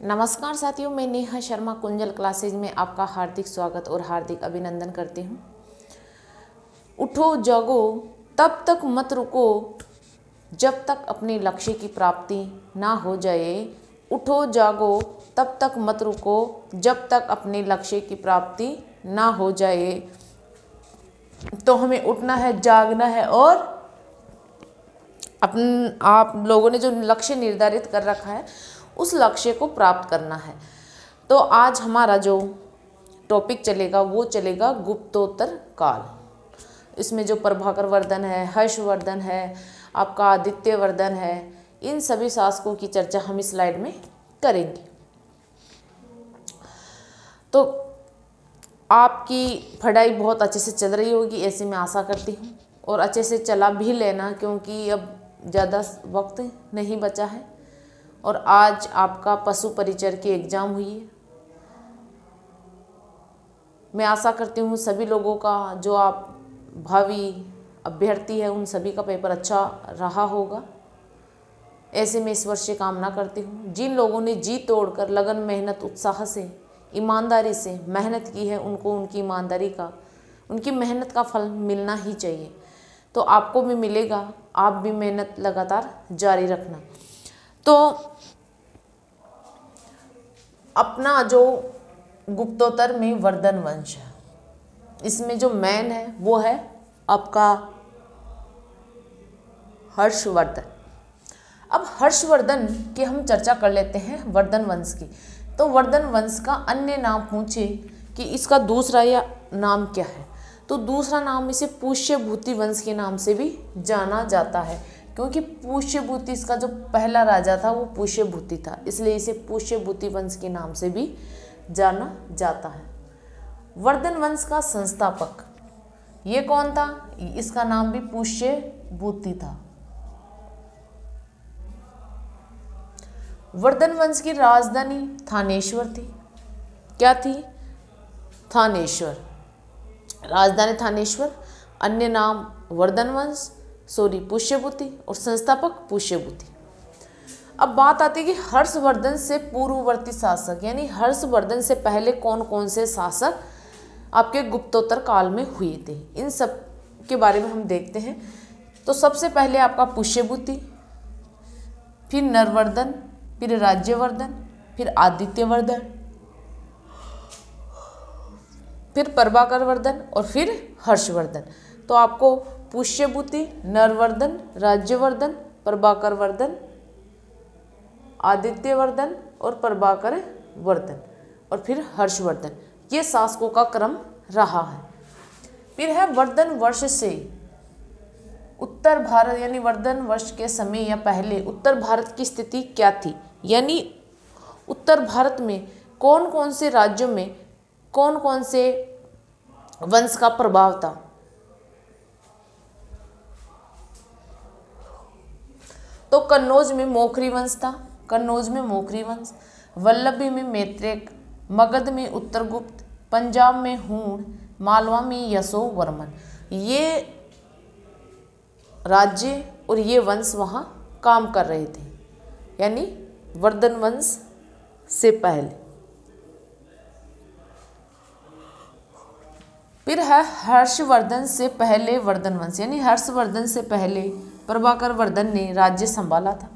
नमस्कार साथियों, मैं नेहा शर्मा कुंजल क्लासेज में आपका हार्दिक स्वागत और हार्दिक अभिनंदन करती हूँ। उठो जागो तब तक मत रुको जब तक अपने लक्ष्य की प्राप्ति ना हो जाए। उठो जागो तब तक मत रुको जब तक अपने लक्ष्य की प्राप्ति ना हो जाए। तो हमें उठना है, जागना है और आप लोगों ने जो लक्ष्य निर्धारित कर रखा है उस लक्ष्य को प्राप्त करना है। तो आज हमारा जो टॉपिक चलेगा वो चलेगा गुप्तोत्तर काल। इसमें जो प्रभाकर वर्धन है, हर्षवर्धन है, आपका आदित्य वर्धन है, इन सभी शासकों की चर्चा हम इस स्लाइड में करेंगे। तो आपकी पढ़ाई बहुत अच्छे से चल रही होगी ऐसी मैं आशा करती हूँ, और अच्छे से चला भी लेना क्योंकि अब ज़्यादा वक्त नहीं बचा है। और आज आपका पशु परिचर की एग्ज़ाम हुई है। मैं आशा करती हूँ सभी लोगों का, जो आप भावी अभ्यर्थी है, उन सभी का पेपर अच्छा रहा होगा। ऐसे में ईश्वर से कामना करती हूँ जिन लोगों ने जी तोड़कर लगन, मेहनत, उत्साह से, ईमानदारी से मेहनत की है, उनको उनकी ईमानदारी का, उनकी मेहनत का फल मिलना ही चाहिए। तो आपको भी मिलेगा, आप भी मेहनत लगातार जारी रखना। तो अपना जो गुप्तोत्तर में वर्धन वंश है, इसमें जो मैन है वो है आपका हर्षवर्धन। अब हर्षवर्धन की हम चर्चा कर लेते हैं वर्धन वंश की। तो वर्धन वंश का अन्य नाम पूछे कि इसका दूसरा या नाम क्या है, तो दूसरा नाम इसे पुष्यभूति वंश के नाम से भी जाना जाता है, क्योंकि पुष्यभूति इसका जो पहला राजा था वो पुष्यभूति था, इसलिए इसे पुष्यभूति वंश के नाम से भी जाना जाता है। वर्धन वंश का संस्थापक ये कौन था? इसका नाम भी पुष्यभूति था। वर्धन वंश की राजधानी थानेश्वर थी। क्या थी? थानेश्वर। राजधानी थानेश्वर, अन्य नाम वर्धन वंश, पुष्यभूति, और संस्थापक पुष्यभूति। अब बात आती है कि हर्षवर्धन से पूर्ववर्ती शासक, यानी हर्षवर्धन से पहले कौन कौन से शासक आपके गुप्तोत्तर काल में हुए थे, इन सब के बारे में हम देखते हैं। तो सबसे पहले आपका पुष्यभूति, फिर नरवर्धन, फिर राज्यवर्धन, फिर आदित्यवर्धन, फिर प्रभाकर वर्धन और फिर हर्षवर्धन। तो आपको पुष्यभूति, नरवर्धन, राज्यवर्धन, प्रभाकर वर्धन, आदित्यवर्धन और प्रभाकर वर्धन और फिर हर्षवर्धन, ये शासकों का क्रम रहा है। फिर है वर्धन वर्ष से उत्तर भारत, यानी वर्धन वर्ष के समय या पहले उत्तर भारत की स्थिति क्या थी, यानी उत्तर भारत में कौन कौन से राज्यों में कौन कौन से वंश का प्रभाव था। तो कन्नौज में मोखरी वंश था, कन्नौज में मोखरी वंश, वल्लभी में मैत्रेक, मगध में उत्तरगुप्त, पंजाब में हूण, मालवा में यशोवर्मन, ये राज्य और ये वंश वहाँ काम कर रहे थे, यानी वर्धन वंश से पहले। फिर है हर्षवर्धन से पहले वर्धन वंश, यानी हर्षवर्धन से पहले प्रभाकर वर्धन ने राज्य संभाला था।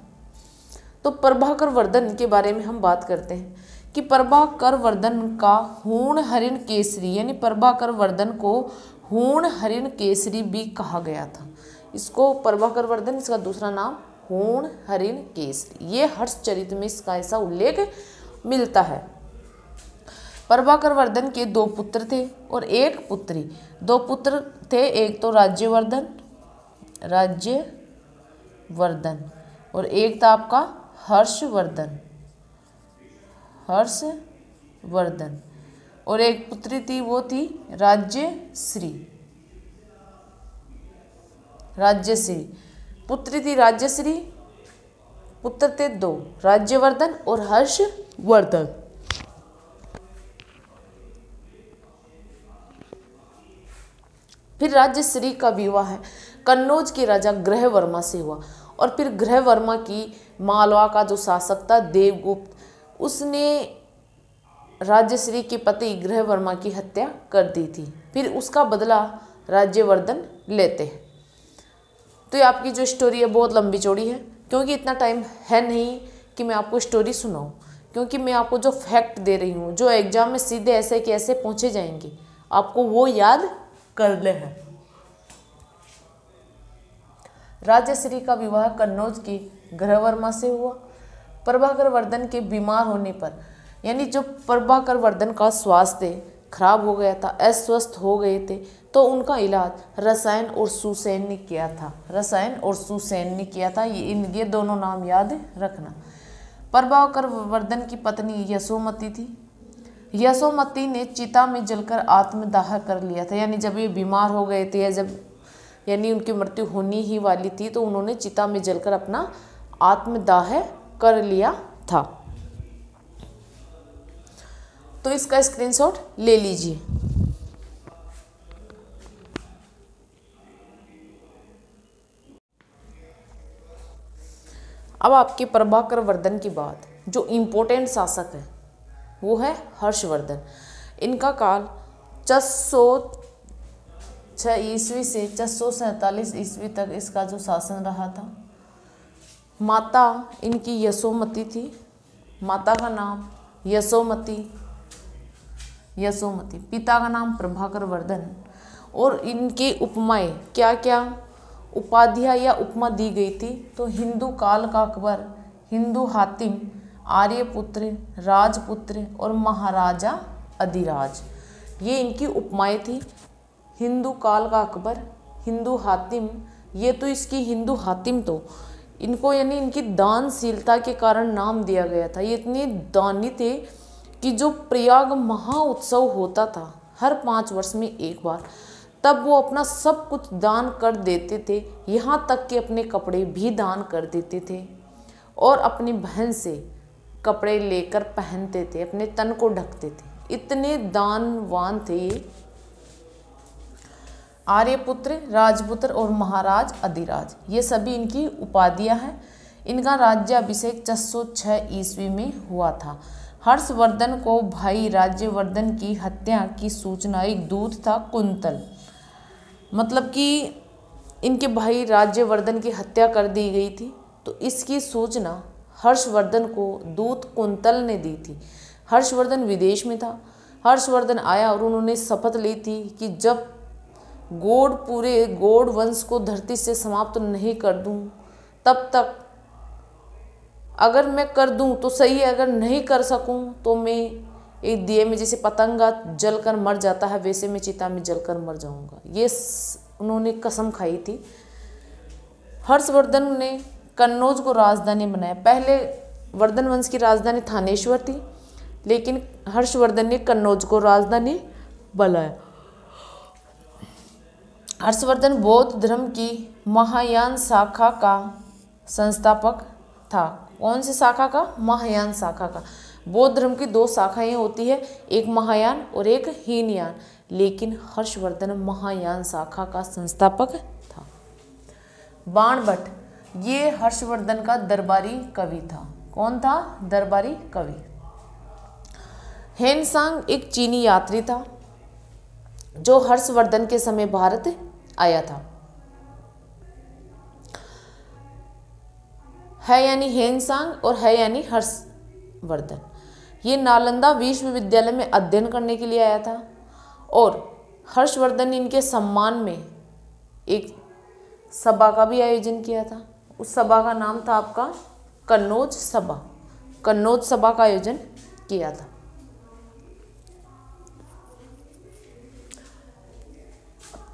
तो प्रभाकर वर्धन के बारे में हम बात करते हैं कि प्रभाकर वर्धन का हूण हरिण केसरी, यानी प्रभाकर वर्धन को हूण हरिण केसरी भी कहा गया था। इसको प्रभाकर वर्धन, इसका दूसरा नाम हूण हरिण केसरी, ये हर्षचरित में इसका ऐसा उल्लेख मिलता है। प्रभाकर वर्धन के 2 पुत्र थे और 1 पुत्री। 2 पुत्र थे, एक तो राज्यवर्धन और एक था आपका हर्षवर्धन और एक पुत्री थी, वो थी राज्यश्री। पुत्री थी राज्यश्री, पुत्र थे 2, राज्यवर्धन और हर्षवर्धन। फिर राज्यश्री का विवाह कन्नौज के राजा ग्रहवर्मा से हुआ, और फिर ग्रहवर्मा की मालवा का जो शासक था देवगुप्त, उसने राज्यश्री के पति गृहवर्मा की हत्या कर दी थी। फिर उसका बदला राज्यवर्धन लेते हैं। तो ये आपकी जो स्टोरी है बहुत लंबी चौड़ी है, क्योंकि इतना टाइम है नहीं कि मैं आपको स्टोरी सुनाऊं, क्योंकि मैं आपको जो फैक्ट दे रही हूँ, जो एग्जाम में सीधे ऐसे के ऐसे पूछे जाएंगे, आपको वो याद करने हैं। राज्यश्री का विवाह कन्नौज के गृहवर्मा से हुआ। प्रभाकर वर्धन के बीमार होने पर, यानी जो प्रभाकर वर्धन का स्वास्थ्य खराब हो गया था, अस्वस्थ हो गए थे, तो उनका इलाज रसायन और सुसेन ने किया था। रसायन और सुसेन ने किया था, ये दोनों नाम याद रखना। प्रभाकर वर्धन की पत्नी यशोमती थी। यशोमती ने चिता में जलकर आत्मदाह कर लिया था, यानी जब ये बीमार हो गए थे, या जब यानी उनकी मृत्यु होनी ही वाली थी, तो उन्होंने चिता में जलकर अपना आत्मदाह कर लिया था। तो इसका स्क्रीनशॉट ले लीजिए। अब आपके प्रभाकर वर्धन की बात, जो इम्पोर्टेंट शासक है वो है हर्षवर्धन। इनका काल 406 ईस्वी से 447 ईस्वी तक इसका जो शासन रहा था। माता इनकी यशोमती थी। माता का नाम यशोमती, पिता का नाम प्रभाकर वर्धन। और इनके उपमाएं क्या क्या उपाधियां या उपमा दी गई थी, तो हिंदू काल का अकबर, हिंदू हातिम, आर्यपुत्र, राजपुत्र और महाराजा अधिराज, ये इनकी उपमाएं थी। हिंदू काल का अकबर, हिंदू हातिम, ये तो इसकी हिंदू हातिम, तो इनको यानी इनकी दानशीलता के कारण नाम दिया गया था। ये इतने दानी थे कि जो प्रयाग महाउत्सव होता था हर 5 वर्ष में एक बार, तब वो अपना सब कुछ दान कर देते थे, यहाँ तक कि अपने कपड़े भी दान कर देते थे और अपनी बहन से कपड़े लेकर पहनते थे, अपने तन को ढकते थे। इतने दानवान थे ये। आर्यपुत्र, राजपुत्र और महाराज अधिराज, ये सभी इनकी उपाधियां हैं। इनका राज्याभिषेक 406 ईस्वी में हुआ था। हर्षवर्धन को भाई राज्यवर्धन की हत्या की सूचना एक दूत था कुंतल, मतलब कि इनके भाई राज्यवर्धन की हत्या कर दी गई थी, तो इसकी सूचना हर्षवर्धन को दूत कुंतल ने दी थी। हर्षवर्धन विदेश में था। हर्षवर्धन आया और उन्होंने शपथ ली थी कि जब पूरे गौड़ वंश को धरती से समाप्त नहीं कर दूं, तब तक, अगर मैं कर दूं तो सही है, अगर नहीं कर सकूं तो मैं एक दिए में जैसे पतंगा जलकर मर जाता है, वैसे मैं चिता में जलकर मर जाऊंगा। ये उन्होंने कसम खाई थी। हर्षवर्धन ने कन्नौज को राजधानी बनाया। पहले वर्धन वंश की राजधानी थानेश्वर थी, लेकिन हर्षवर्धन ने कन्नौज को राजधानी बनाया। हर्षवर्धन बौद्ध धर्म की महायान शाखा का संस्थापक था। कौन सी शाखा का? महायान शाखा का। बौद्ध धर्म की 2 शाखाएं होती है, एक महायान और एक हीनयान, लेकिन हर्षवर्धन महायान शाखा का संस्थापक था। बाणभट्ट, ये हर्षवर्धन का दरबारी कवि था। कौन था? दरबारी कवि। हेनसांग एक चीनी यात्री था जो हर्षवर्धन के समय भारत आया था। है यानी हेनसांग और है यानी हर्षवर्धन। ये नालंदा विश्वविद्यालय में अध्ययन करने के लिए आया था और हर्षवर्धन ने इनके सम्मान में एक सभा का भी आयोजन किया था। उस सभा का नाम था आपका कन्नौज सभा। कन्नौज सभा का आयोजन किया था।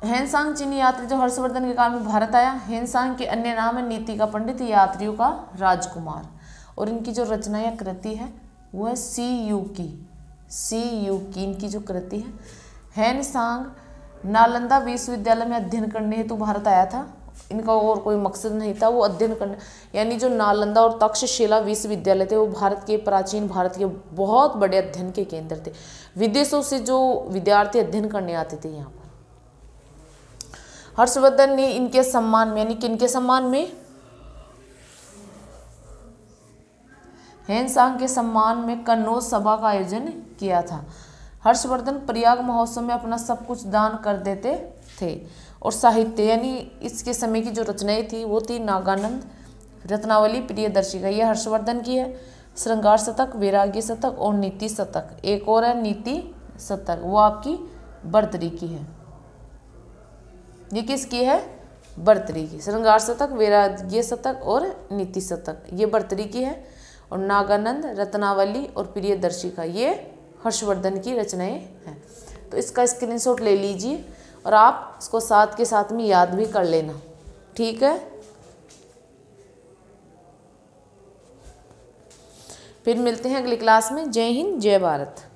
हेनसांग चीनी यात्री जो हर्षवर्धन के काल में भारत आया। हेनसांग के अन्य नाम है नीति का पंडित, यात्रियों का राजकुमार, और इनकी जो रचना या कृति है वो है सी यू की इनकी जो कृति है। हेनसांग नालंदा विश्वविद्यालय में अध्ययन करने हेतु भारत आया था। इनका और कोई मकसद नहीं था, वो अध्ययन करने, यानी जो नालंदा और तक्षशिला विश्वविद्यालय थे वो प्राचीन भारत के बहुत बड़े अध्ययन के केंद्र थे। विदेशों से जो विद्यार्थी अध्ययन करने आते थे यहाँ पर। हर्षवर्धन ने इनके सम्मान में, यानी किनके सम्मान में? हेनसांग के सम्मान में कन्नौज सभा का आयोजन किया था। हर्षवर्धन प्रयाग महोत्सव में अपना सब कुछ दान कर देते थे। और साहित्य यानी इसके समय की जो रचनाएं थी वो थी नागानंद, रत्नावली, प्रियदर्शिका, ये हर्षवर्धन की है। श्रृंगार शतक, वैराग्य शतक और नीति शतक, एक और है नीति शतक, वो आपकी भर्तृहरि की है। ये किसकी है? भर्तृहरि की। श्रृंगार शतक, वैराग्य शतक और नीति शतक ये भर्तृहरि की है। और नागानंद, रत्नावली और प्रियदर्शिका ये हर्षवर्धन की रचनाएं हैं। तो इसका स्क्रीनशॉट ले लीजिए और आप इसको साथ के साथ में याद भी कर लेना, ठीक है। फिर मिलते हैं अगली क्लास में। जय हिंद, जय भारत।